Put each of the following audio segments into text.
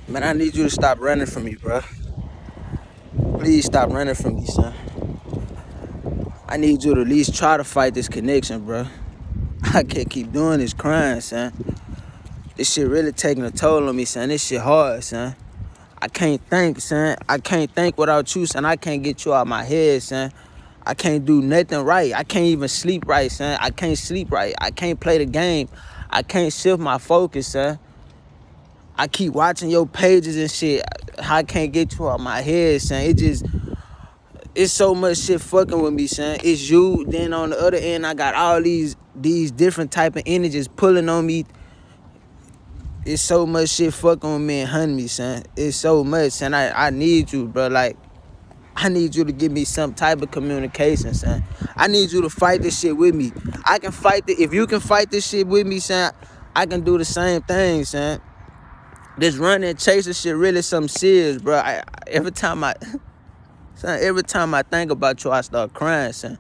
Man, I need you to stop running from me, bro. Please stop running from me, son. I need you to at least try to fight this connection, bro. I can't keep doing this crying, son. This shit really taking a toll on me, son. This shit hard, son. I can't think, son. I can't think without you, son. I can't get you out my head, son. I can't do nothing right. I can't even sleep right, son. I can't sleep right. I can't play the game. I can't shift my focus, son. I keep watching your pages and shit. I can't get you out my head, son. It's so much shit fucking with me, son. It's you. Then on the other end, I got all these different type of energies pulling on me. It's so much shit fucking with me and hunting me, son. It's so much, son. I need you, bro. Like, I need you to give me some type of communication, son. I need you to fight this shit with me. I can fight it. If you can fight this shit with me, son, I can do the same thing, son. This running and chasing shit really something serious, bro. Every time I think about you, I start crying, son.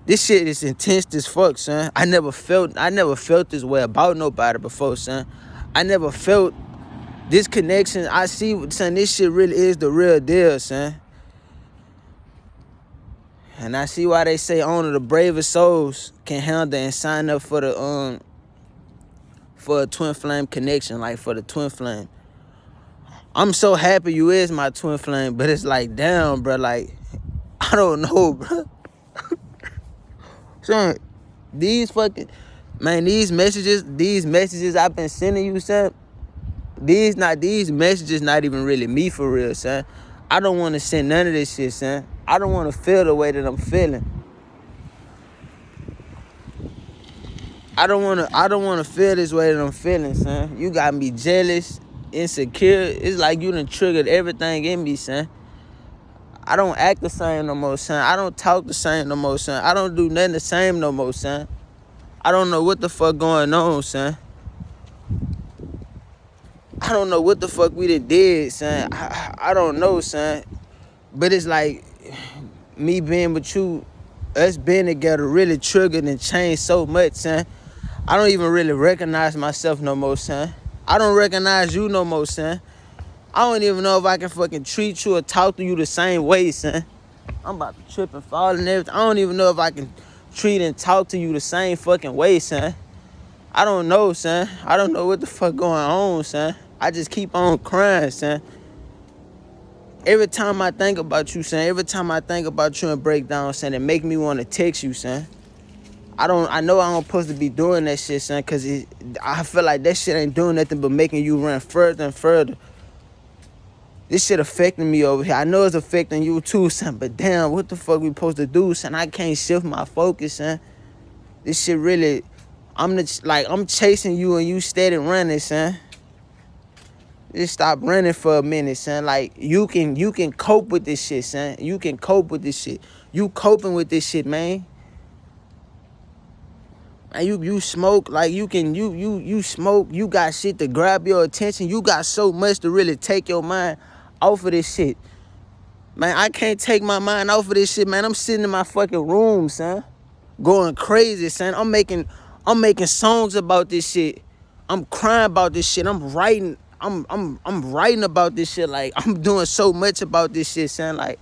This shit is intense as fuck, son. I never felt this way about nobody before, son. I never felt this connection. I see, son, this shit really is the real deal, son. And I see why they say only the bravest souls can handle and sign up for the for a twin flame connection, like for the twin flame. I'm so happy you is my twin flame, but it's like, damn, bro, like, I don't know, bro. Son, these messages I've been sending you, son, these messages not even really me for real, son. I don't want to send none of this shit, son. I don't want to feel the way that I'm feeling. I don't want to feel this way that I'm feeling, son. You got me jealous, insecure. It's like you done triggered everything in me, son. I don't act the same no more, son. I don't talk the same no more, son. I don't do nothing the same no more, son. I don't know what the fuck going on, son. I don't know what the fuck we did, son. I don't know, son. But it's like me being with you, us being together really triggered and changed so much, son. I don't even really recognize myself no more, son. I don't recognize you no more, son. I don't even know if I can fucking treat you or talk to you the same way, son. I'm about to trip and fall and everything. I don't even know if I can treat and talk to you the same fucking way, son. I don't know, son. I don't know what the fuck going on, son. I just keep on crying, son. Every time I think about you, son, every time I think about you and break down, son, it make me want to text you, son. I know I don't supposed to be doing that shit, son, because I feel like that shit ain't doing nothing but making you run further and further. This shit affecting me over here. I know it's affecting you too, son, but damn, what the fuck we supposed to do, son? I can't shift my focus, son. This shit really, I'm chasing you and you steady running, son. Just stop running for a minute, son. Like, you can cope with this shit, son. You can cope with this shit. You coping with this shit, man. And you smoke, like you smoke, you got shit to grab your attention. You got so much to really take your mind off of this shit. Man, I can't take my mind off of this shit, man. I'm sitting in my fucking room, son. Going crazy, son. I'm making songs about this shit. I'm crying about this shit. I'm writing about this shit. Like, I'm doing so much about this shit, son. Like,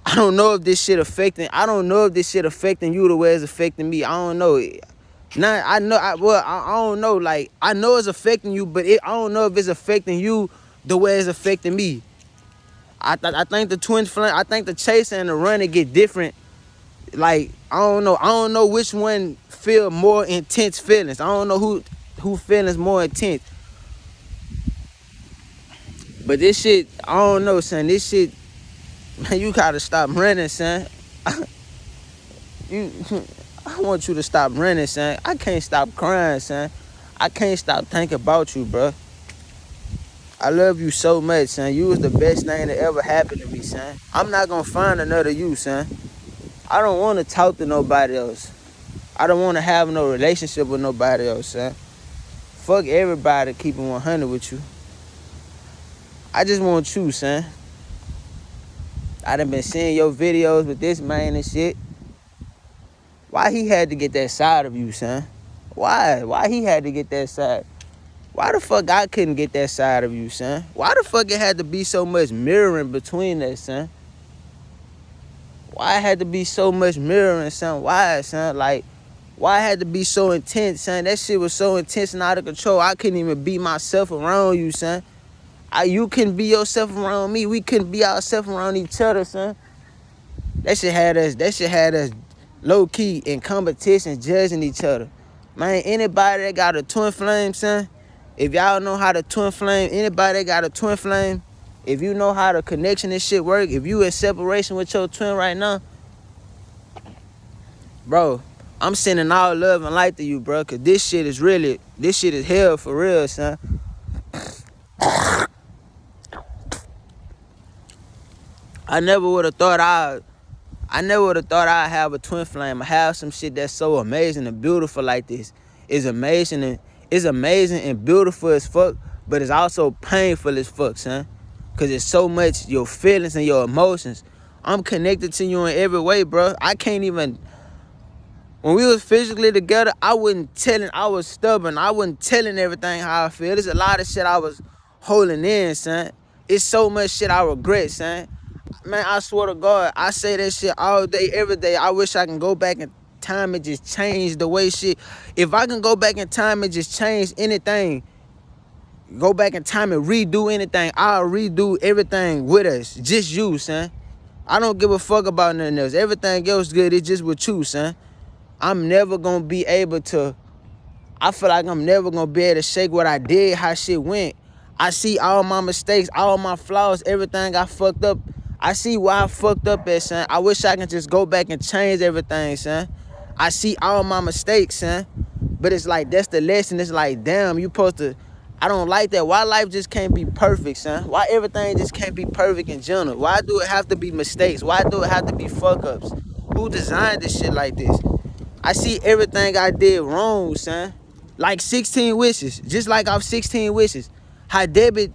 I don't know if this shit affecting you the way it's affecting me. I don't know. I don't know. Like, I know it's affecting you, but I don't know if it's affecting you the way it's affecting me. I think the twin flame, I think the chase and the running get different. Like, I don't know which one feel more intense feelings. I don't know who feelings more intense. But this shit, I don't know, son. This shit, man, you gotta stop running, son. I want you to stop running, son. I can't stop crying, son. I can't stop thinking about you, bro. I love you so much, son. You was the best thing that ever happened to me, son. I'm not gonna find another you, son. I don't want to talk to nobody else. I don't want to have no relationship with nobody else, son. Fuck everybody keeping 100 with you. I just want you, son. I done been seeing your videos with this man and shit. Why he had to get that side of you, son? Why he had to get that side? Why the fuck I couldn't get that side of you, son? Why the fuck it had to be so much mirroring between us, son? Why it had to be so much mirroring, son? Why, son? Like, why it had to be so intense, son? That shit was so intense and out of control. I couldn't even be myself around you, son. You couldn't be yourself around me. We couldn't be ourselves around each other, son. That shit had us low key in competition, judging each other. Man, anybody that got a twin flame, son, if y'all know how to twin flame, anybody that got a twin flame, if you know how the connection and shit work, if you in separation with your twin right now, bro, I'm sending all love and light to you, bro, cause this shit is hell for real, son. I never would have thought I'd have a twin flame. I have some shit that's so amazing and beautiful like this. It's amazing and beautiful as fuck, but it's also painful as fuck, son. Cause it's so much your feelings and your emotions. I'm connected to you in every way, bro. I can't even. When we was physically together, I was stubborn. I wasn't telling everything how I feel. There's a lot of shit I was holding in, son. It's so much shit I regret, son. Man, I swear to God, I say that shit all day, every day. I wish I can go back in time and just change the way shit. If I can go back in time and just change anything, go back in time and redo anything, I'll redo everything with us. Just you, son. I don't give a fuck about nothing else. Everything else good, it's just with you, son. I'm never gonna be able to, I feel like I'm never gonna be able to shake what I did, how shit went. I see all my mistakes, all my flaws, everything I fucked up. I see why I fucked up at, son. I wish I could just go back and change everything, son. I see all my mistakes, son. But it's like, that's the lesson. It's like, damn, you supposed to, I don't like that. Why life just can't be perfect, son? Why everything just can't be perfect in general? Why do it have to be mistakes? Why do it have to be fuck-ups? Who designed this shit like this? I see everything I did wrong, son. Like 16 wishes. Just like off 16 wishes. How Debbie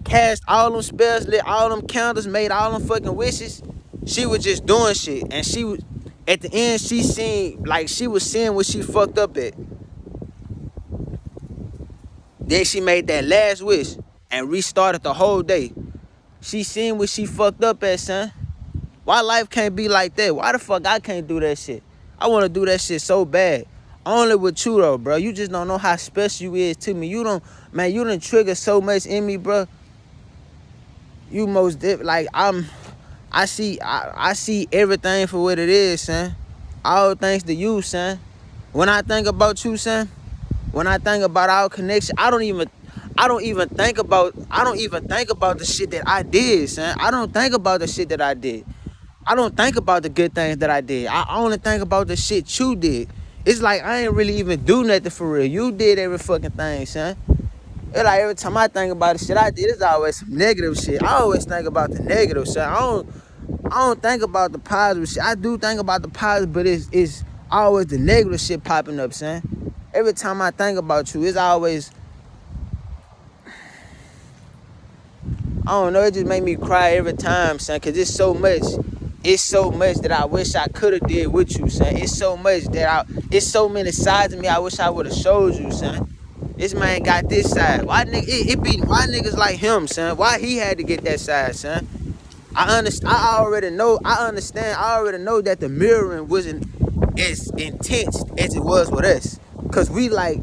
cast all them spells, lit all them candles, made all them fucking wishes. She was just doing shit. And she was, at the end, she seen, like she was seeing what she fucked up at. Then she made that last wish and restarted the whole day. She seen what she fucked up at, son. Why life can't be like that? Why the fuck I can't do that shit? I want to do that shit so bad. Only with you though, bro. You just don't know how special you is to me. You don't, man, you done trigger so much in me, bro. You most like I see everything for what it is, son. All thanks to you, son. When I think about you, son, when I think about our connection, I don't even think about the shit that I did, son. I don't think about the shit that I did. I don't think about the good things that I did. I only think about the shit you did. It's like I ain't really even do nothing for real. You did every fucking thing, son. It's like every time I think about the shit I did, it's always some negative shit. I always think about the negative shit. I don't think about the positive shit. I do think about the positive, but it's always the negative shit popping up, son. Every time I think about you, it's always, I don't know, it just make me cry every time, son, cause it's so much that I wish I could have did with you, son. It's so many sides of me I wish I would have showed you, son. This man got this side. Why niggas like him, son? Why he had to get that side, son? I understand. I already know that the mirroring wasn't as intense as it was with us. Cause we like,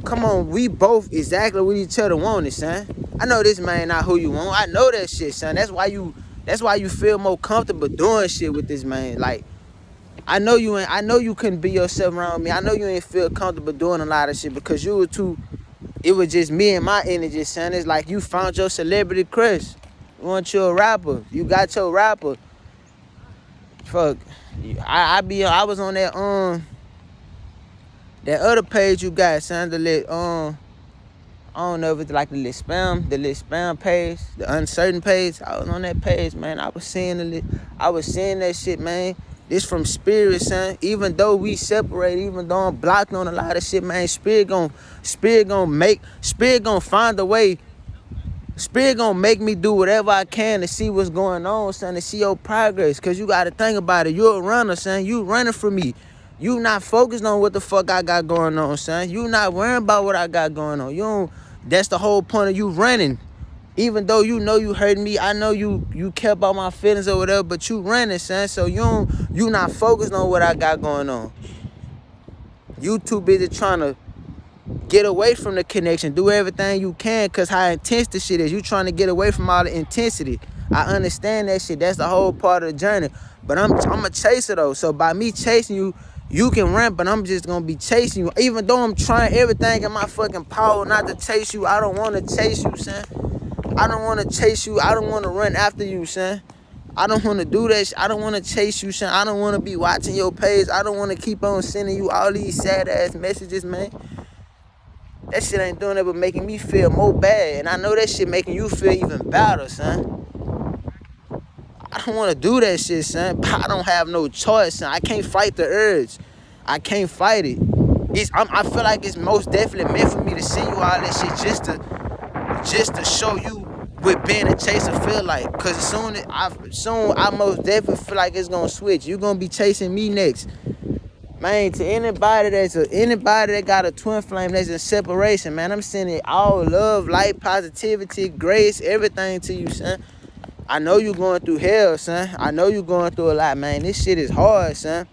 come on, we both exactly what each other wanted, son. I know this man not who you want. I know that shit, son. That's why you feel more comfortable doing shit with this man. Like, I know you couldn't be yourself around me. I know you ain't feel comfortable doing a lot of shit because you were too, it was just me and my energy, son. It's like you found your celebrity crush. You want your rapper. You got your rapper. Fuck. I was on that other page you got, son, the little I don't know if it's like the little spam page, the uncertain page. I was on that page, man. I was seeing that shit, man. This from spirit, son. Even though we separate, even though I'm blocked on a lot of shit, man, spirit gonna find a way. Spirit gonna make me do whatever I can to see what's going on, son, to see your progress. Cause you gotta think about it. You're a runner, son. You running from me. You not focused on what the fuck I got going on, son. You not worrying about what I got going on. You don't. That's the whole point of you running. Even though you know you hurting me, I know you care about my feelings or whatever, but you running, son. So you not focused on what I got going on. You too busy trying to get away from the connection. Do everything you can, cause how intense the shit is. You trying to get away from all the intensity. I understand that shit. That's the whole part of the journey. But I'm a chaser though. So by me chasing you, you can run, but I'm just gonna be chasing you. Even though I'm trying everything in my fucking power not to chase you, I don't wanna chase you, son. I don't wanna chase you. I don't wanna run after you, son. I don't wanna do that. I don't wanna chase you, son. I don't wanna be watching your page. I don't wanna keep on sending you all these sad ass messages, man. That shit ain't doing it but making me feel more bad. And I know that shit making you feel even better, son. I don't want to do that shit, son. I don't have no choice, son. I can't fight the urge. I can't fight it. I feel like it's most definitely meant for me to send you all that shit just to show you what being a chaser feel like. Cause soon I most definitely feel like it's gonna switch. You gonna be chasing me next. Man, to anybody that got a twin flame that's in separation, man, I'm sending all love, light, positivity, grace, everything to you, son. I know you going through hell, son. I know you going through a lot, man. This shit is hard, son.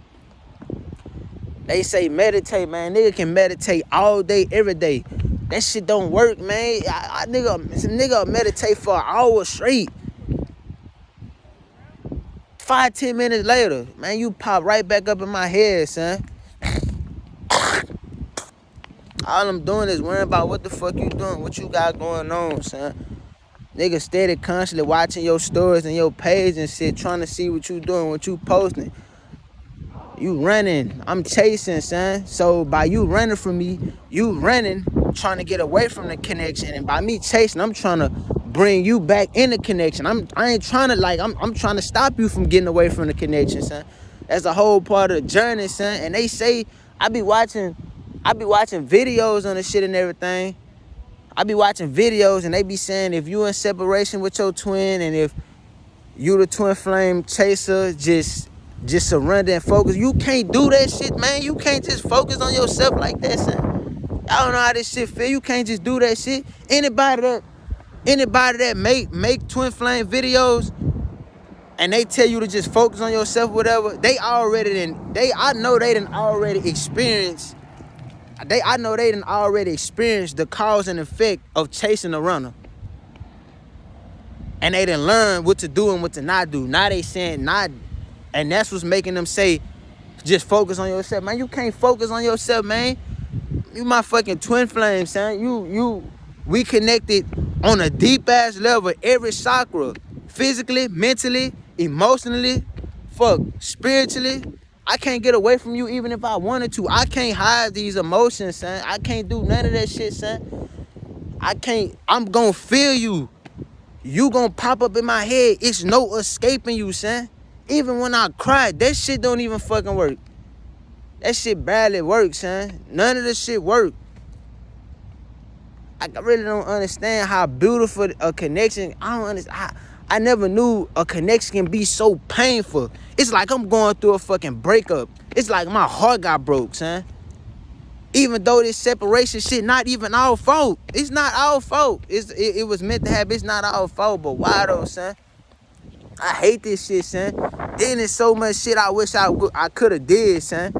They say meditate, man. Nigga can meditate all day, every day. That shit don't work, man. Nigga meditate for an hour straight. 5-10 minutes later, man, you pop right back up in my head, son. All I'm doing is worrying about what the fuck you doing, what you got going on, son. Nigga steady constantly watching your stories and your page and shit, trying to see what you doing, what you posting. You running, I'm chasing, son. So by you running from me, you running, trying to get away from the connection. And by me chasing, I'm trying to bring you back in the connection. I ain't trying to I'm trying to stop you from getting away from the connection, son. That's a whole part of the journey, son. And they say I be watching videos on the shit and everything. I be watching videos and they be saying if you in separation with your twin and if you the twin flame chaser, just surrender and focus. You can't do that shit, man. You can't just focus on yourself like that, son. I don't know how this shit feel. You can't just do that shit. Anybody that make twin flame videos and they tell you to just focus on yourself, whatever, I know they done already experienced the cause and effect of chasing a runner. And they done learn what to do and what to not do. Now they saying not, and that's what's making them say, just focus on yourself. Man, you can't focus on yourself, man. You my fucking twin flame, son. We connected on a deep ass level, every chakra. Physically, mentally, emotionally, spiritually. I can't get away from you even if I wanted to. I can't hide these emotions, son. I can't do none of that shit, son. I'm gonna feel you. You gonna pop up in my head. It's no escaping you, son. Even when I cry, that shit don't even fucking work. That shit barely works, son. None of this shit work. I really don't understand how beautiful a connection. I don't understand. I never knew a connection can be so painful. It's like I'm going through a fucking breakup. It's like my heart got broke, son. Even though this separation shit not even our fault. It's not our fault. It was meant to happen. It's not our fault. But why though, son? I hate this shit, son. Then there's so much shit I wish I could have did, son.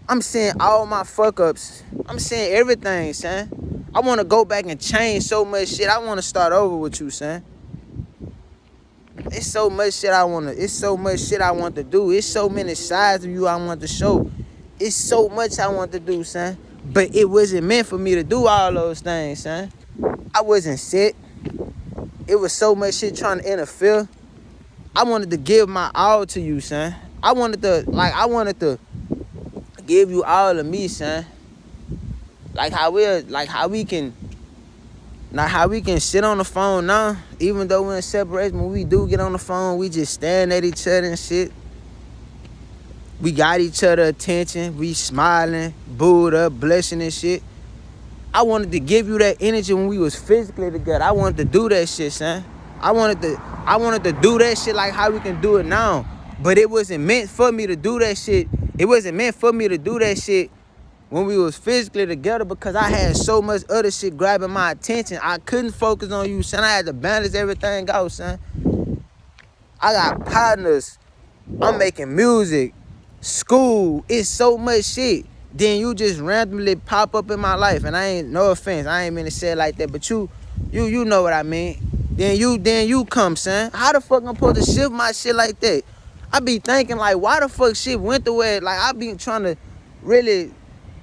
I'm seeing all my fuck ups. I'm seeing everything, son. I want to go back and change so much shit. I want to start over with you, son. It's so much shit I want to do. It's so many sides of you I want to show. It's so much I want to do, son. But it wasn't meant for me to do all those things, son. I wasn't set. It was so much shit trying to interfere. I wanted to give my all to you, son. I wanted to give you all of me, son. How we can sit on the phone now, even though we're in separation. When we do get on the phone, we just staring at each other and shit. We got each other attention. We smiling, booed up, blessing and shit. I wanted to give you that energy when we was physically together. I wanted to do that shit, son. I wanted to do that shit like how we can do it now. But it wasn't meant for me to do that shit It wasn't meant for me to do that shit when we was physically together because I had so much other shit grabbing my attention. I couldn't focus on you, son. I had to balance everything out, son. I got partners. I'm making music, school. It's so much shit. Then you just randomly pop up in my life, and I ain't, no offense, I ain't mean to say it like that, but you know what I mean. Then you come, son. How the fuck I'm supposed to shift my shit like that? I be thinking like, why the fuck shit went the way? Like I be trying to really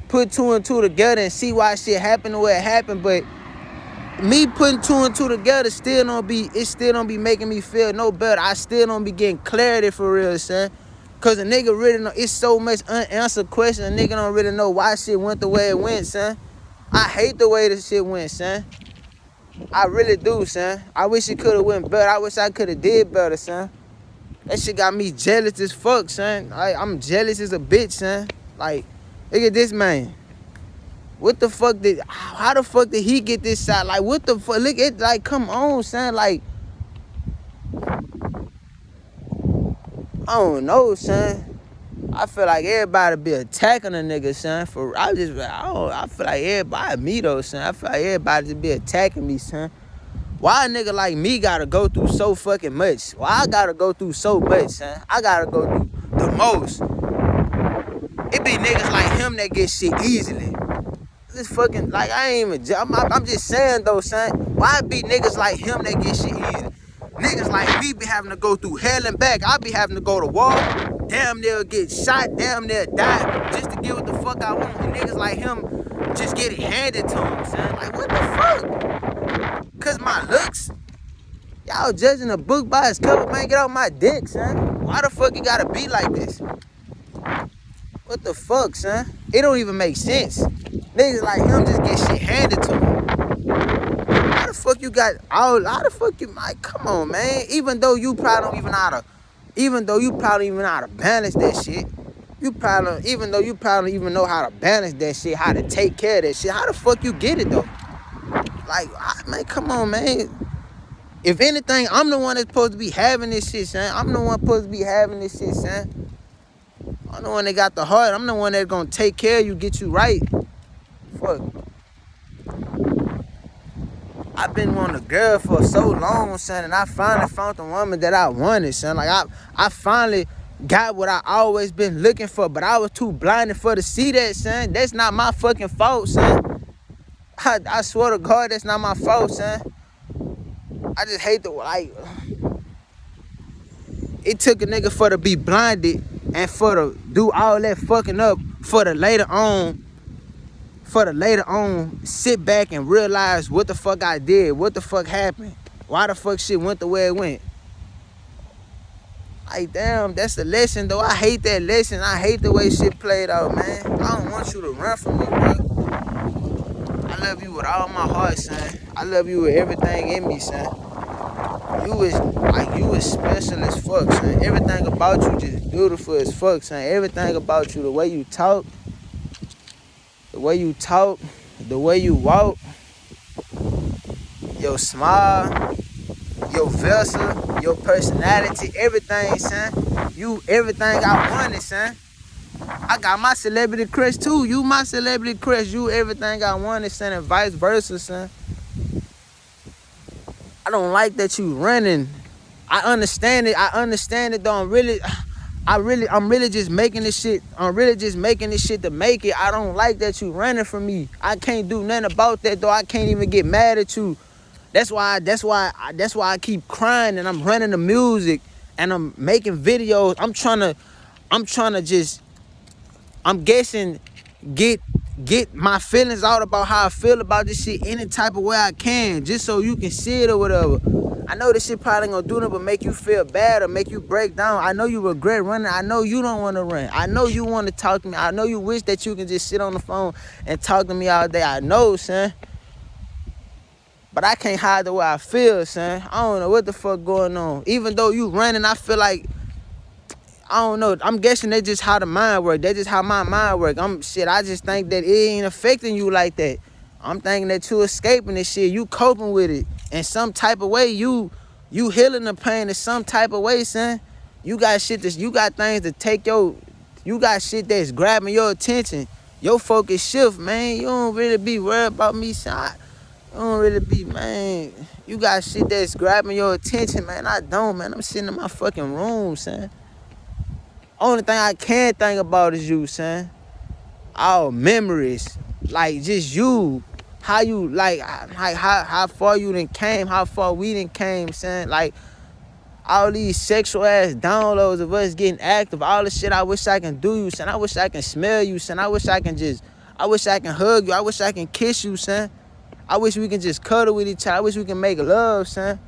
put two and two together and see why shit happened the way it happened, but me putting two and two together still don't be making me feel no better. I still don't be getting clarity for real, son. Cause a nigga really know, it's so much unanswered questions. A nigga don't really know why shit went the way it went, son. I hate the way this shit went, son. I really do, son. I wish it could have went better. I wish I could have did better, son. That shit got me jealous as fuck, son. I'm jealous as a bitch, son. Like, look at this man. What the fuck how the fuck did he get this shot? Like, what the fuck? Look at, like, come on, son. Like, I don't know, son. I feel like everybody be attacking a nigga, son. I feel like everybody, me though, son. I feel like everybody just be attacking me, son. Why a nigga like me gotta go through so fucking much? Why I gotta go through so much, son? I gotta go through the most. It be niggas like him that get shit easily. This fucking, like, I ain't even, I'm just saying though, son. Why it be niggas like him that get shit easy? Niggas like me be having to go through hell and back. I be having to go to war, damn near get shot, damn near die, just to get what the fuck I want. And niggas like him just get it handed to him, son. Like, what the fuck? Cause my looks? Y'all judging a book by its cover, man. Get out my dick, son. Why the fuck you gotta be like this? What the fuck, son? It don't even make sense. Niggas like him just get shit handed to him. How the fuck you got how the fuck you, like, come on, man. Even though you probably don't even know how to balance that shit. Even though you probably don't even know how to balance that shit, how to take care of that shit. How the fuck you get it though? Like, man, come on, man. If anything, I'm the one that's supposed to be having this shit, son. I'm the one supposed to be having this shit, son. I'm the one that got the heart. I'm the one that's gonna take care of you, get you right. Fuck. I've been wanting a girl for so long, son, and I finally found the woman that I wanted, son. Like, I finally got what I always been looking for, but I was too blinded for to see that, son. That's not my fucking fault, son. I swear to God, that's not my fault, son. I just hate the, like, it took a nigga for to be blinded and for to do all that fucking up for the later on sit back and realize what the fuck I did, what the fuck happened, why the fuck shit went the way it went. Like, damn, that's the lesson though. I hate that lesson. I hate the way shit played out, man. I don't want you to run from me, bro. I love you with all my heart, son. I love you with everything in me, son. You was special as fuck, son. Everything about you just beautiful as fuck, son. Everything about you, the way you talk, the way you walk, your smile, your vessel, your personality, everything, son. You everything I wanted, son. I got my celebrity crush too. You my celebrity crush. You everything I wanted, son, and vice versa, son. I don't like that you running. I understand it though. I'm really just making this shit. I'm really just making this shit to make it. I don't like that you running from me. I can't do nothing about that though. I can't even get mad at you. That's why I keep crying and I'm running the music and I'm making videos. I'm guessing get my feelings out about how I feel about this shit any type of way I can, just so you can see it or whatever. I know this shit probably ain't gonna do nothing but make you feel bad or make you break down. I know you regret running. I know you don't want to run. I know you want to talk to me. I know you wish that you can just sit on the phone and talk to me all day. I know, son. But I can't hide the way I feel, son. I don't know what the fuck going on. Even though you running, I feel like, I don't know. I'm guessing that's just how the mind works. That's just how my mind works. I just think that it ain't affecting you like that. I'm thinking that you escaping this shit. You coping with it in some type of way. You healing the pain in some type of way, son. You got things to take You got shit that's grabbing your attention. Your focus shift, man. You don't really be worried about me, son. You don't really be, man. You got shit that's grabbing your attention, man. I don't, man. I'm sitting in my fucking room, son. Only thing I can think about is you, son. All memories. Like, just you. How you, like how far you done came, how far we done came, son. Like, all these sexual ass downloads of us getting active, all the shit I wish I can do you, son. I wish I can smell you, son. I wish I can hug you. I wish I can kiss you, son. I wish we can just cuddle with each other. I wish we can make love, son.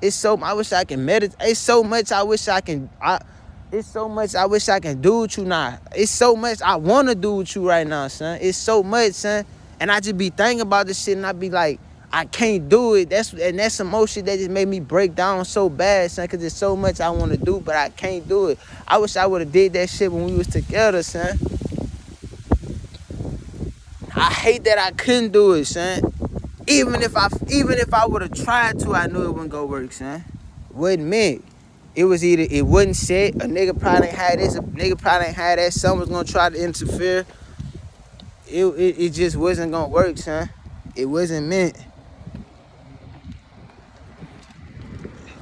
I wish I can meditate. It's so much I wish I can do with you now. It's so much I want to do with you right now, son. It's so much, son. And I just be thinking about this shit and I be like, I can't do it. That's some more shit that just made me break down so bad, son, because there's so much I want to do, but I can't do it. I wish I would have did that shit when we was together, son. I hate that I couldn't do it, son. Even if I would have tried to, I knew it wouldn't go work, son. Wasn't meant. It was either it wasn't set, a nigga probably ain't had this, a nigga probably ain't had that, someone's gonna try to interfere. It just wasn't gonna work, son. It wasn't meant.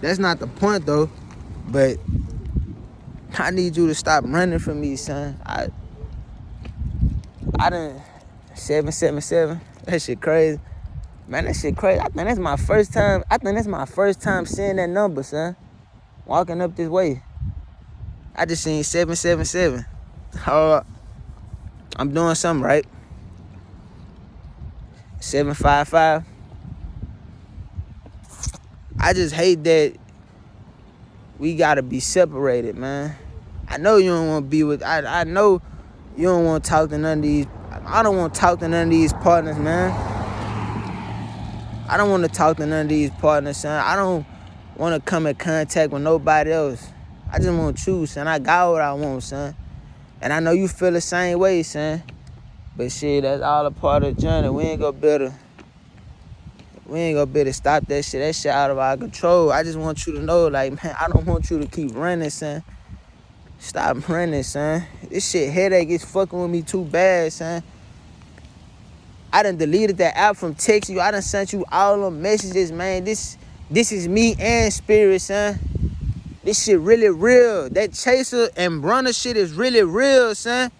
That's not the point though, but I need you to stop running from me, son. I done 777. That shit crazy. Man, that shit crazy. I think that's my first time seeing that number, son. Walking up this way. I just seen 777. I'm doing something right. 755. I just hate that we gotta be separated, man. I know you don't want to be with. I know you don't want to talk to none of these. I don't want to talk to none of these partners, man. I don't want to talk to none of these partners, son. I don't want to come in contact with nobody else. I just want you, son. I got what I want, son. And I know you feel the same way, son. But shit, that's all a part of the journey. We ain't gonna be able to stop that shit. That shit out of our control. I just want you to know, like, man, I don't want you to keep running, son. Stop running, son. This shit headache is fucking with me too bad, son. I done deleted that app from text you. I done sent you all them messages, man. This is me and Spirit, son. This shit really real. That Chaser and Brunner shit is really real, son.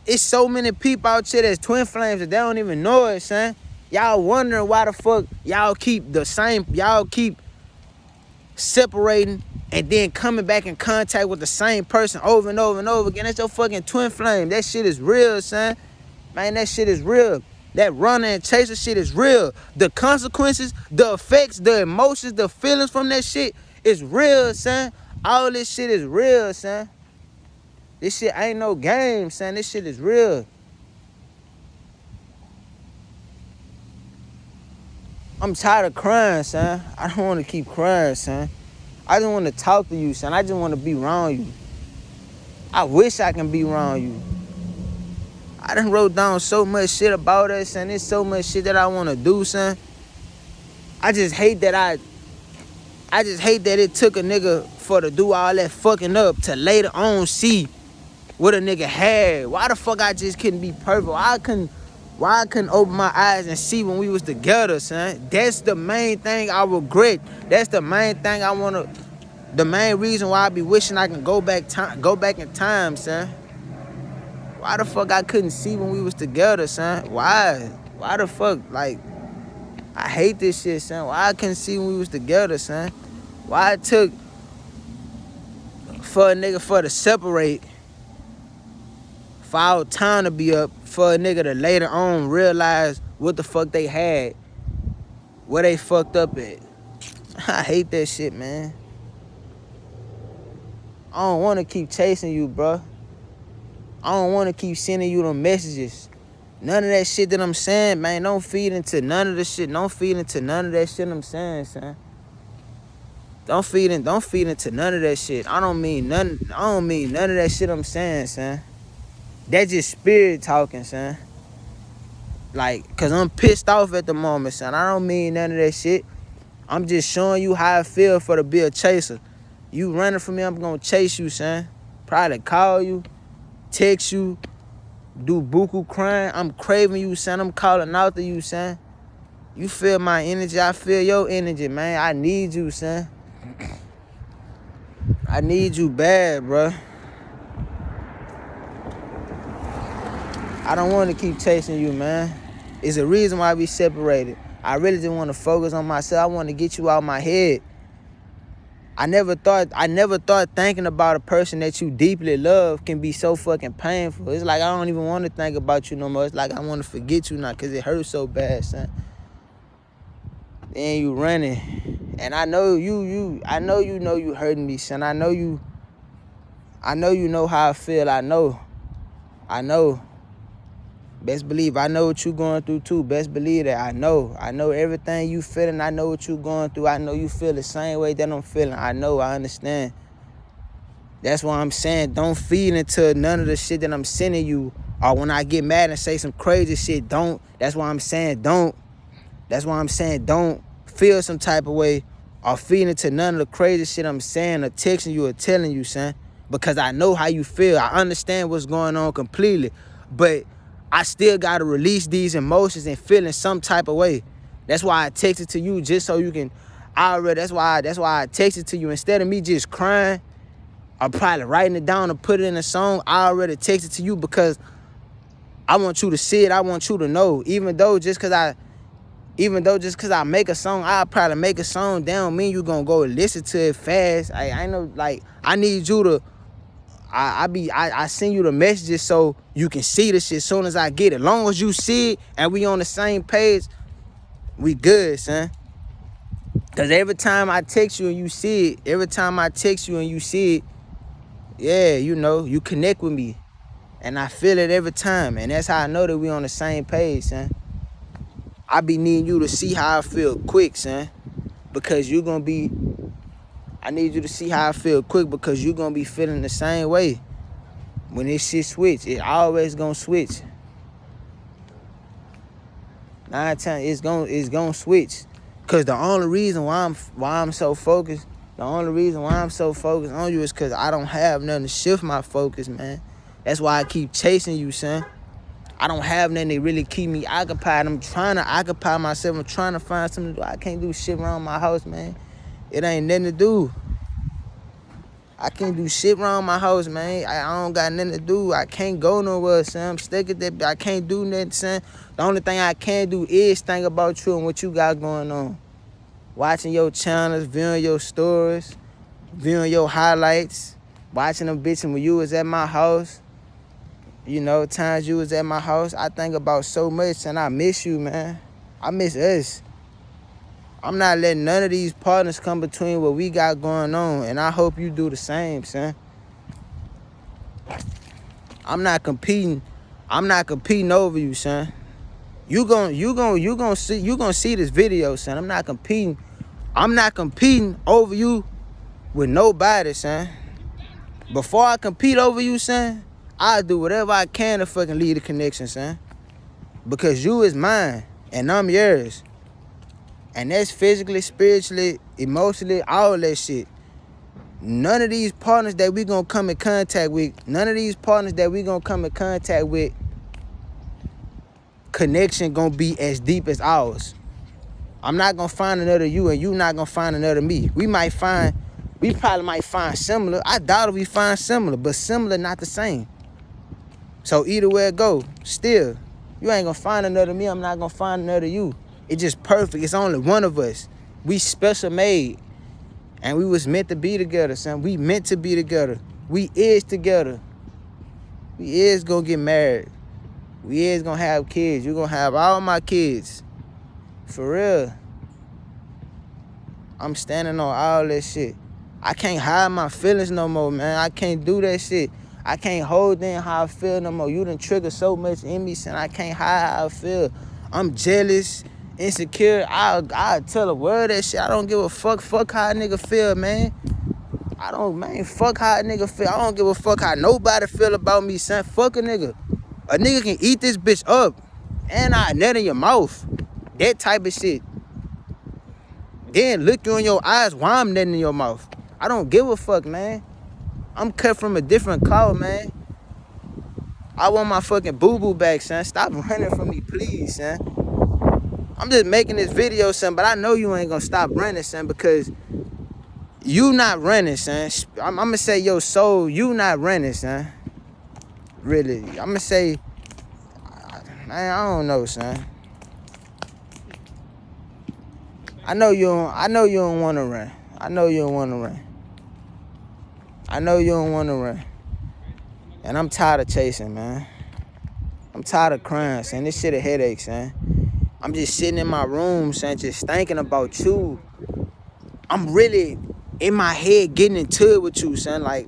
It's so many people out here that's twin flames that they don't even know it, son. Y'all wondering why the fuck y'all keep separating and then coming back in contact with the same person over and over and over again. That's your fucking twin flame. That shit is real, son. Man, that shit is real. That Runner and Chaser shit is real. The consequences, the effects, the emotions, the feelings from that shit is real, son. All this shit is real, son. This shit ain't no game, son. This shit is real. I'm tired of crying, son. I don't want to keep crying, son. I just want to talk to you, son. I just want to be around you. I wish I can be around you. I done wrote down so much shit about us, son. There's so much shit that I want to do, son. I just hate that it took a nigga for to do all that fucking up to later on see what a nigga had. Why the fuck I just couldn't be perfect? Why I couldn't open my eyes and see when we was together, son? That's the main thing I regret. That's the main thing the main reason why I be wishing I can go back in time, son. Why the fuck I couldn't see when we was together, son? Why? Why the fuck? Like, I hate this shit, son. Why I couldn't see when we was together, son? Why it took for a nigga to separate, for our time to be up, for a nigga to later on realize what the fuck they had, where they fucked up at. I hate that shit, man. I don't want to keep chasing you, bro. I don't want to keep sending you them messages. None of that shit that I'm saying, man, don't feed into none of the shit. Don't feed into none of that shit I'm saying, son. Don't feed into none of that shit. I don't mean none of that shit I'm saying, son. That's just Spirit talking, son. Like, cause I'm pissed off at the moment, son. I don't mean none of that shit. I'm just showing you how I feel to be a chaser. You running from me, I'm gonna chase you, son. Probably call you. text you, do buku crying. I'm craving you, son. I'm calling out to you, son. You feel my energy. I feel your energy, man. I need you, son. I need you bad, bro. I don't want to keep chasing you, man. It's a reason why we separated. I really just want to focus on myself. I want to get you out of my head. I never thought thinking about a person that you deeply love can be so fucking painful. It's like I don't even want to think about you no more. It's like I want to forget you now because it hurts so bad, son. Then you running. And I know you know you hurting me, son. I know you know how I feel. I know. Best believe I know what you going through too. Best believe that I know everything you feeling. I know what you going through. I know you feel the same way that I'm feeling. I know, I understand. That's why I'm saying don't feed into none of the shit that I'm sending you. Or when I get mad and say some crazy shit, don't. That's why I'm saying don't. That's why I'm saying don't feel some type of way or feed into none of the crazy shit I'm saying or texting you or telling you, son. Because I know how you feel. I understand what's going on completely. But I still gotta release these emotions and feel in some type of way. That's why I texted to you just so you can. That's why I texted to you instead of me just crying or probably writing it down or put it in a song. I already texted to you because I want you to see it. I want you to know. Even though just cause I make a song, I'll probably make a song. That don't mean you gonna go listen to it fast. I know, like I need you to. I send you the messages so you can see the shit as soon as I get it. As long as you see it and we on the same page, we good, son. Cause every time I text you and you see it, yeah, you know, you connect with me. And I feel it every time. And that's how I know that we on the same page, son. I be needing you to see how I feel quick, son. Because I need you to see how I feel quick because you're going to be feeling the same way. When this shit switch, it always going to switch. 9 times it's going to switch. Because the only reason why I'm so focused, on you is because I don't have nothing to shift my focus, man. That's why I keep chasing you, son. I don't have nothing to really keep me occupied. I'm trying to occupy myself. I'm trying to find something to do. I can't do shit around my house, man. It ain't nothing to do. I can't do shit around my house, man. I don't got nothing to do. I can't go nowhere, son. I'm stuck at that. I can't do nothing, son. The only thing I can do is think about you and what you got going on. Watching your channels, viewing your stories, viewing your highlights, watching them bitches when you was at my house. You know, times you was at my house. I think about so much, and I miss you, man. I miss us. I'm not letting none of these partners come between what we got going on, and I hope you do the same, son. I'm not competing over you, son. You gonna see this video, son. I'm not competing over you with nobody, son. Before I compete over you, son, I'll do whatever I can to fucking lead the connection, son. Because you is mine, and I'm yours. And that's physically, spiritually, emotionally, all that shit. None of these partners that we gonna come in contact with, connection gonna be as deep as ours. I'm not gonna find another you, and you not gonna find another me. We probably might find similar. I doubt if we find similar, but similar not the same. So either way it go, still, you ain't gonna find another me, I'm not gonna find another you. It's just perfect. It's only one of us. We special made. And we was meant to be together, son. We meant to be together. We is together. We is gonna get married. We is gonna have kids. You gonna have all my kids. For real. I'm standing on all that shit. I can't hide my feelings no more, man. I can't do that shit. I can't hold in how I feel no more. You done triggered so much in me, son. I can't hide how I feel. I'm jealous. Insecure, I'll tell the world that shit. I don't give a fuck. Fuck how a nigga feel, man. Fuck how a nigga feel. I don't give a fuck how nobody feel about me, son. Fuck a nigga. A nigga can eat this bitch up and I nut in your mouth. That type of shit. Then look you in your eyes while I'm nutting in your mouth. I don't give a fuck, man. I'm cut from a different cloth, man. I want my fucking boo-boo back, son. Stop running from me, please, son. I'm just making this video, son, but I know you ain't gonna stop running, son, because you not running, son. I'm gonna say your soul, you not running, son. Really. I'm gonna say, man, I don't know, son. I know you don't wanna run. I know you don't wanna run. I know you don't wanna run. And I'm tired of chasing, man. I'm tired of crying, son. This shit a headache, son. I'm just sitting in my room, son, just thinking about you. I'm really in my head getting into it with you, son. Like,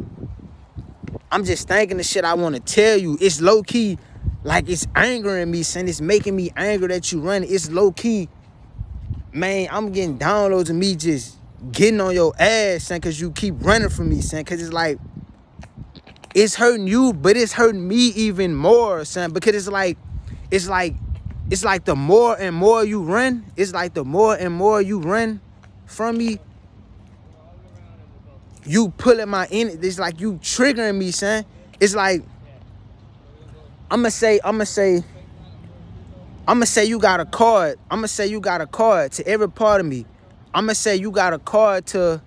I'm just thinking the shit I want to tell you. It's low-key, like, it's angering me, son. It's making me angry that you running. It's low-key. Man, I'm getting downloads of me just getting on your ass, son, because you keep running from me, son. Because it's like, it's hurting you, but it's hurting me even more, son. Because it's like the more and more you run, it's like the more and more you run from me, you pulling my energy. It's like you triggering me, son. It's like, I'ma say you got a card. I'ma say you got a card to every part of me. I'ma say you got a card to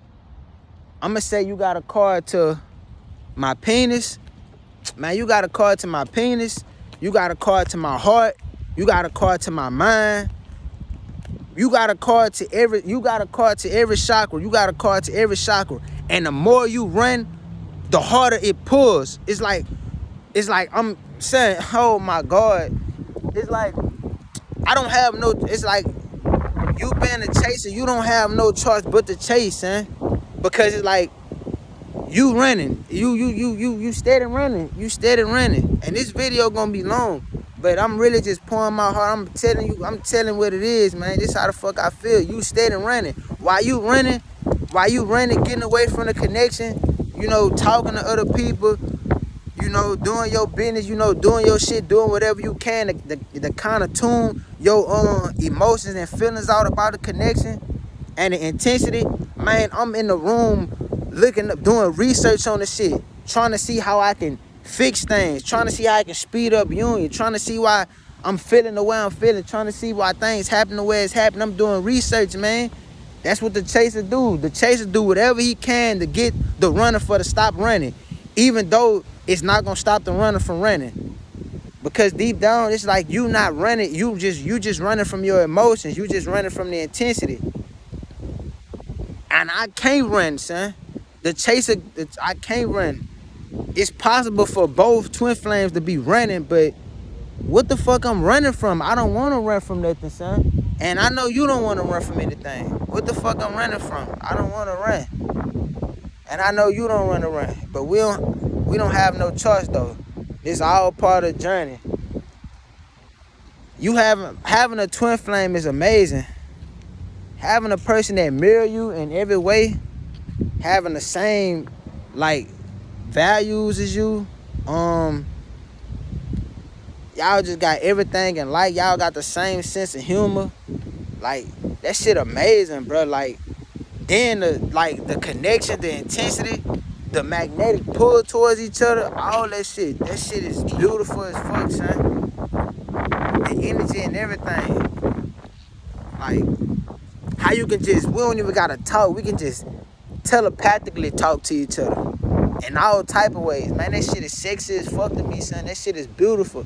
my penis. Man, you got a card to my penis. You got a card to my heart. You got a card to my mind. You got a card to every chakra. You got a card to every chakra. And the more you run, the harder it pulls. It's like I'm saying, oh my God. It's like I don't have no, it's like you being a chaser, you don't have no choice but to chase, son. Because it's like you running. You steady running. You steady running. And this video gonna be long. But I'm really just pouring my heart. I'm telling what it is, man. This how the fuck I feel. You steady running. While you running, getting away from the connection, you know, talking to other people, you know, doing your business, you know, doing your shit, doing whatever you can to kind of tune your emotions and feelings out about the connection and the intensity. Man, I'm in the room looking up, doing research on the shit, trying to see how I can fix things, trying to see how I can speed up union, trying to see why I'm feeling the way I'm feeling, trying to see why things happen the way it's happening. I'm doing research, man. That's what the chaser do. The chaser do whatever he can to get the runner for to stop running, even though it's not gonna stop the runner from running. Because deep down, it's like you not running, you just running from your emotions, you just running from the intensity. And I can't run, son. The chaser, I can't run. It's possible for both twin flames to be running, but what the fuck I'm running from? I don't want to run from nothing, son. And I know you don't want to run from anything. What the fuck I'm running from? I don't want to run. And I know you don't want to run. But we don't have no choice, though. It's all part of the journey. You having a twin flame is amazing. Having a person that mirror you in every way, having the same, like, values as you, y'all just got everything in life. Y'all got the same sense of humor. Like, that shit amazing, bro. Like, then the connection, the intensity, the magnetic pull towards each other, all that shit is beautiful as fuck, son. The energy and everything. Like, how you can just, we don't even gotta talk, we can just telepathically talk to each other in all type of ways, man. That shit is sexy as fuck to me, son. That shit is beautiful.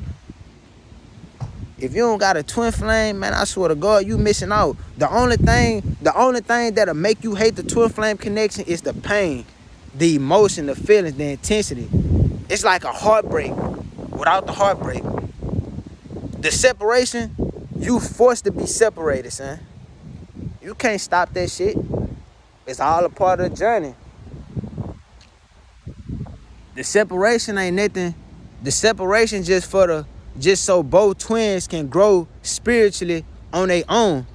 If you don't got a twin flame, man, I swear to God, you missing out. The only thing that'll make you hate the twin flame connection is the pain, the emotion, the feelings, the intensity. It's like a heartbreak without the heartbreak. The separation, you forced to be separated, son. You can't stop that shit. It's all a part of the journey. The separation ain't nothing. The separation just so both twins can grow spiritually on their own.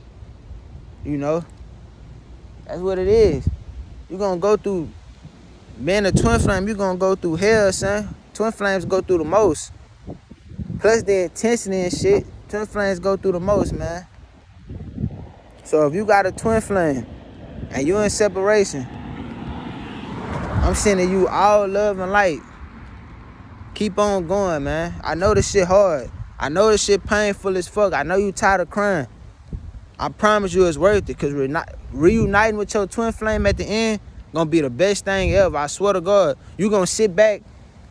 You know? That's what it is. You're gonna go through, being a twin flame, you're gonna go through hell, son. Twin flames go through the most. Plus the intensity and shit, twin flames go through the most, man. So if you got a twin flame and you in separation, I'm sending you all love and light. Keep on going, man. I know this shit hard. I know this shit painful as fuck. I know you tired of crying. I promise you it's worth it, because reuniting with your twin flame at the end gonna be the best thing ever. I swear to God. You gonna sit back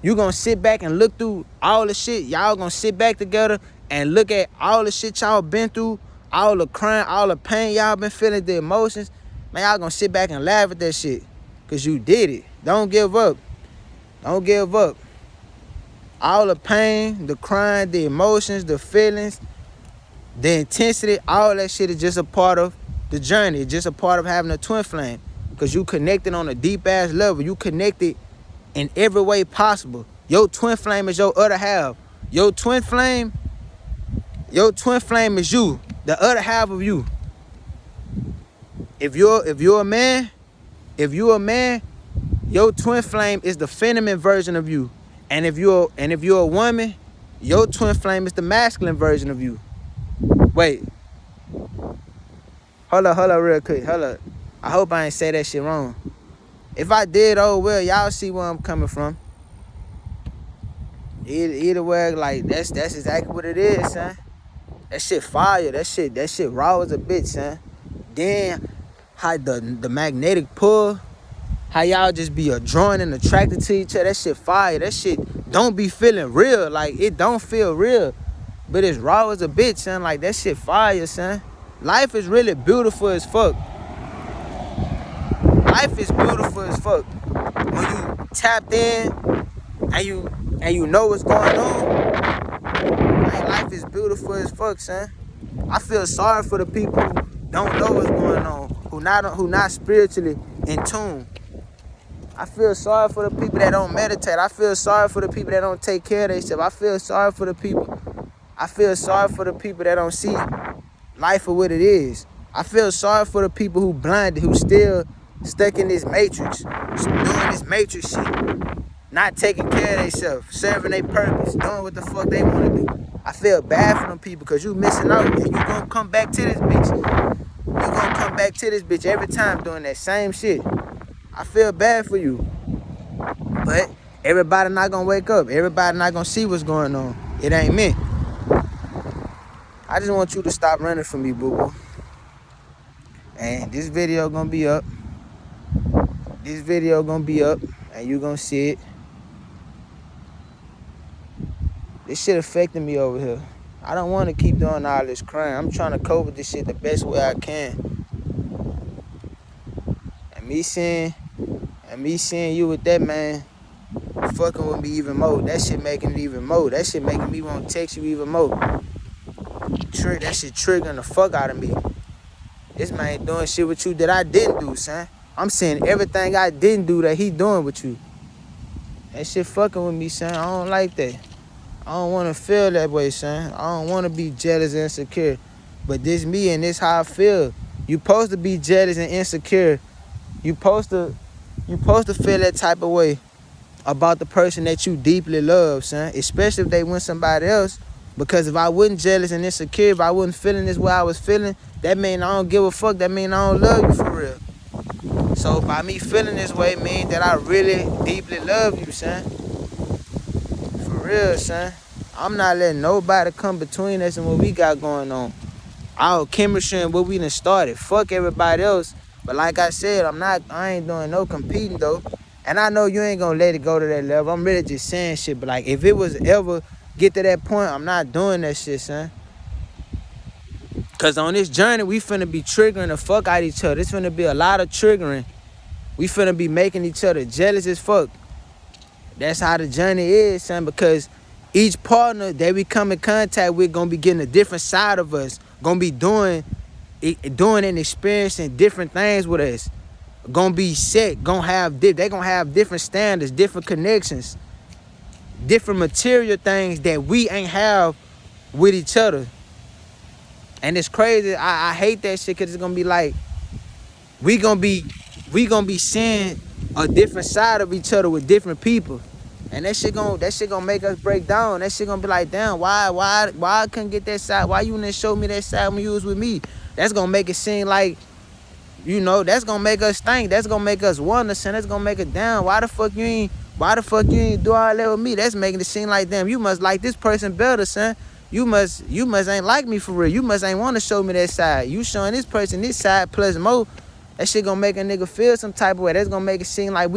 and look through all the shit. Y'all gonna sit back together and look at all the shit y'all been through, all the crying, all the pain y'all been feeling, the emotions. Man, y'all gonna sit back and laugh at that shit, because you did it. Don't give up. Don't give up. All the pain, the crying, the emotions, the feelings, the intensity, all that shit is just a part of the journey. It's just a part of having a twin flame, because you connected on a deep ass level. You connected in every way possible. Your twin flame is your other half. Your twin flame is you, the other half of you. If you're a man, your twin flame is the feminine version of you. And if you're a woman, your twin flame is the masculine version of you. Wait. Hold up real quick. Hold up. I hope I ain't say that shit wrong. If I did, oh well, y'all see where I'm coming from. Either way, like that's exactly what it is, son. That shit fire. That shit raw as a bitch, son. Then how the magnetic pull, how y'all just be drawn and attracted to each other. That shit fire. That shit don't be feeling real. Like, it don't feel real, but it's raw as a bitch, son. Like, that shit fire, son. Life is really beautiful as fuck. Life is beautiful as fuck. When you tapped in and you know what's going on, man, life is beautiful as fuck, son. I feel sorry for the people who don't know what's going on, who not spiritually in tune. I feel sorry for the people that don't meditate. I feel sorry for the people that don't take care of themselves. I feel sorry for the people that don't see life for what it is. I feel sorry for the people who blinded, who still stuck in this matrix, doing this matrix shit, not taking care of themselves, serving their purpose, doing what the fuck they want to do. I feel bad for them people, because you missing out, and you gonna come back to this bitch. You gonna come back to this bitch every time doing that same shit. I feel bad for you. But everybody not gonna wake up. Everybody not gonna see what's going on. It ain't me. I just want you to stop running from me, boo-boo. And this video gonna be up. And you gonna see it. This shit affecting me over here. I don't want to keep doing all this crying. I'm trying to cope with this shit the best way I can. And me seeing you with that man fucking with me even more. That shit making it even more. That shit making me want to text you even more. That shit triggering the fuck out of me. This man doing shit with you that I didn't do, son. I'm saying everything I didn't do that he doing with you. That shit fucking with me, son. I don't like that. I don't want to feel that way, son. I don't want to be jealous and insecure. But this me and this how I feel. You supposed to be jealous and insecure. You supposed to feel that type of way about the person that you deeply love, son. Especially if they want somebody else. Because if I wasn't jealous and insecure, if I wasn't feeling this way I was feeling, that mean I don't give a fuck. That mean I don't love you for real. So by me feeling this way means that I really deeply love you, son. For real, son. I'm not letting nobody come between us and what we got going on. Our chemistry and what we done started. Fuck everybody else. But like I said, I ain't doing no competing though. And I know you ain't gonna let it go to that level. I'm really just saying shit. But like, if it was ever get to that point, I'm not doing that shit, son. Cause on this journey, we finna be triggering the fuck out of each other. It's finna be a lot of triggering. We finna be making each other jealous as fuck. That's how the journey is, son. Because each partner that we come in contact with gonna be getting a different side of us. Gonna be doing and experiencing different things with us. Gonna be set. They gonna have different standards, different connections, different material things that we ain't have with each other. And it's crazy. I hate that shit, because it's gonna be like we gonna be seeing a different side of each other with different people. And that shit gonna make us break down. That shit gonna be like, damn, why I couldn't get that side? Why you didn't show me that side when you was with me? That's gonna make it seem like, that's gonna make us think. That's gonna make us wonder, son. That's gonna make it down. Why Why the fuck you ain't do all that with me? That's making it seem like, damn, you must like this person better, son. You must ain't like me for real. You must ain't want to show me that side. You showing this person this side plus more. That shit gonna make a nigga feel some type of way. That's gonna make it seem like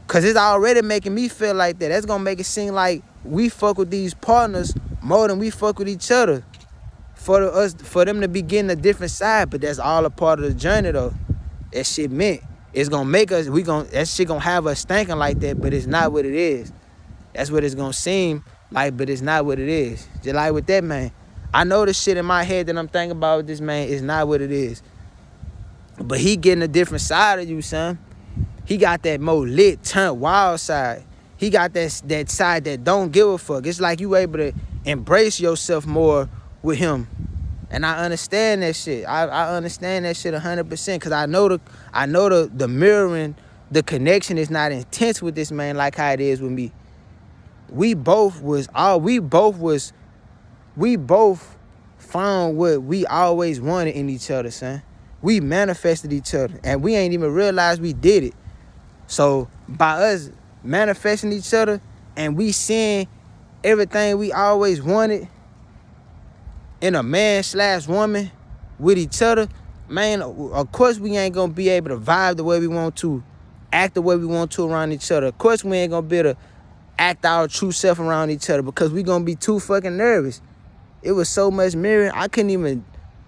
cause it's already making me feel like that. That's gonna make it seem like we fuck with these partners more than we fuck with each other. For them to be getting a different side, but that's all a part of the journey though. That shit meant it's gonna make us, that shit gonna have us thinking like that, but it's not what it is. That's what it's gonna seem like, but it's not what it is. Just like with that man. I know the shit in my head that I'm thinking about with this man is not what it is. But he getting a different side of you, son. He got that more lit, turned wild side. He got that side that don't give a fuck. It's like you able to embrace yourself more with him. And I understand that shit. I understand that shit 100%. Cause I know the mirroring, the connection is not intense with this man like how it is with me. We both found what we always wanted in each other, son. We manifested each other, and we ain't even realized we did it. So by us manifesting each other and we seeing everything we always wanted in a man/woman with each other, man, of course we ain't gonna be able to vibe the way we want to, act the way we want to around each other. Of course we ain't gonna be able to act our true self around each other because we gonna be too fucking nervous. It was so much mirroring, I couldn't even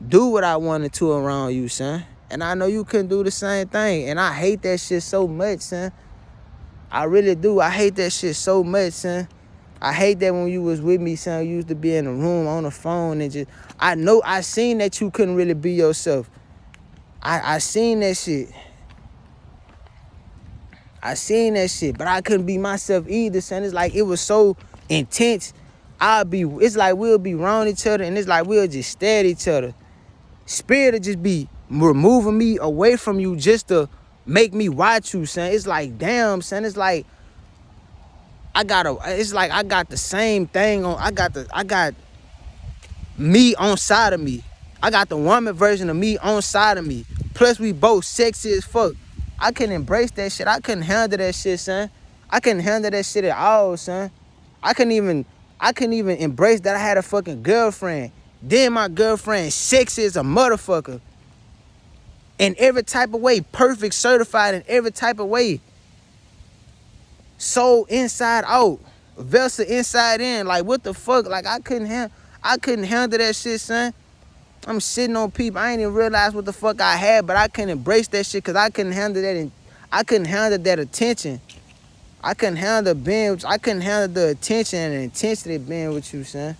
do what I wanted to around you, son. And I know you couldn't do the same thing. And I hate that shit so much, son. I really do. I hate that shit so much, son. I hate that when you was with me, son, you used to be in the room on the phone and just, I seen that you couldn't really be yourself. I seen that shit. But I couldn't be myself either, son. It's like it was so intense. It's like we'll be around each other and it's like we'll just stare at each other. Spirit will just be removing me away from you just to make me watch you, son. It's like, damn, son. It's like I got the same thing on. I got me on side of me. I got the woman version of me on side of me. Plus we both sexy as fuck. I couldn't embrace that shit. I couldn't handle that shit, son. I couldn't handle that shit at all, son. I couldn't even embrace that I had a fucking girlfriend. Then my girlfriend sexy as a motherfucker. In every type of way. Perfect, certified in every type of way. Soul inside out. Vessel inside in. Like, what the fuck? Like, I couldn't handle that shit, son. I'm sitting on people. I ain't even realize what the fuck I had, but I couldn't embrace that shit because I couldn't handle that. And I couldn't handle that attention. I couldn't handle the attention and the intensity of being with you, son.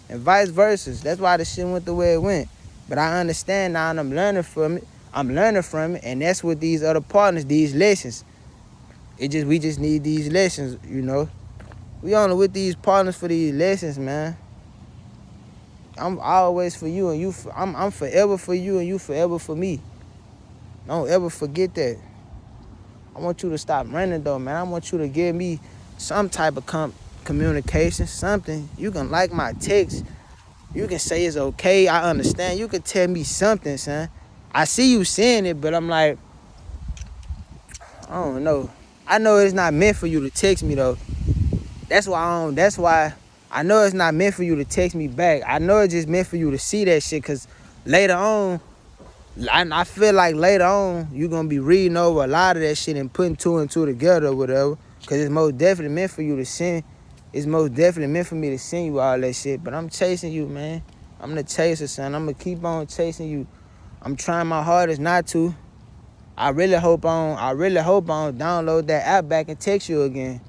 And vice versa. That's why the shit went the way it went. But I understand now and I'm learning from it. And that's what these other partners, these lessons. We just need these lessons, you know. We only with these partners for these lessons, man. I'm always for you and you. I'm forever for you and you forever for me. Don't ever forget that. I want you to stop running though, man. I want you to give me some type of communication, something. You can like my text. You can say it's okay. I understand. You can tell me something, son. I see you saying it, but I'm like, I don't know. I know it's not meant for you to text me though. That's why I know it's not meant for you to text me back. I know it's just meant for you to see that shit, cause later on, I feel like later on you're gonna be reading over a lot of that shit and putting two and two together or whatever. Cause it's most definitely meant for you to send. It's most definitely meant for me to send you all that shit. But I'm chasing you, man. I'm the chaser, son. I'm gonna keep on chasing you. I'm trying my hardest not to. I really hope I don't download that app back and text you again.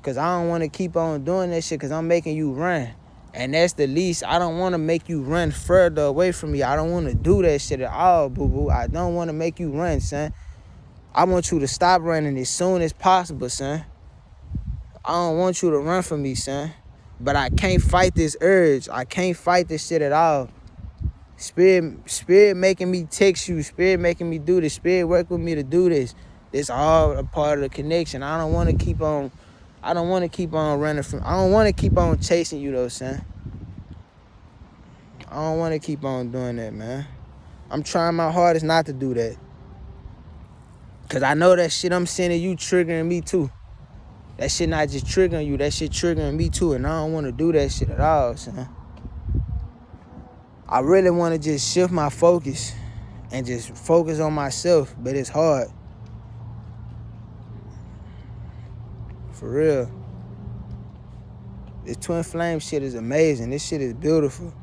Cause I don't wanna keep on doing that shit cause I'm making you run. And that's the least. I don't wanna make you run further away from me. I don't wanna do that shit at all, boo-boo. I don't wanna make you run, son. I want you to stop running as soon as possible, son. I don't want you to run from me, son. But I can't fight this urge. I can't fight this shit at all. Spirit making me text you. Spirit making me do this. Spirit work with me to do this. It's all a part of the connection. I don't want to keep on running from. I don't want to keep on chasing you though, son. I don't want to keep on doing that, man. I'm trying my hardest not to do that. Cause I know that shit I'm sending you triggering me too. That shit not just triggering you, that shit triggering me too. And I don't want to do that shit at all, son. I really want to just shift my focus and just focus on myself, but it's hard. For real. This twin flame shit is amazing. This shit is beautiful.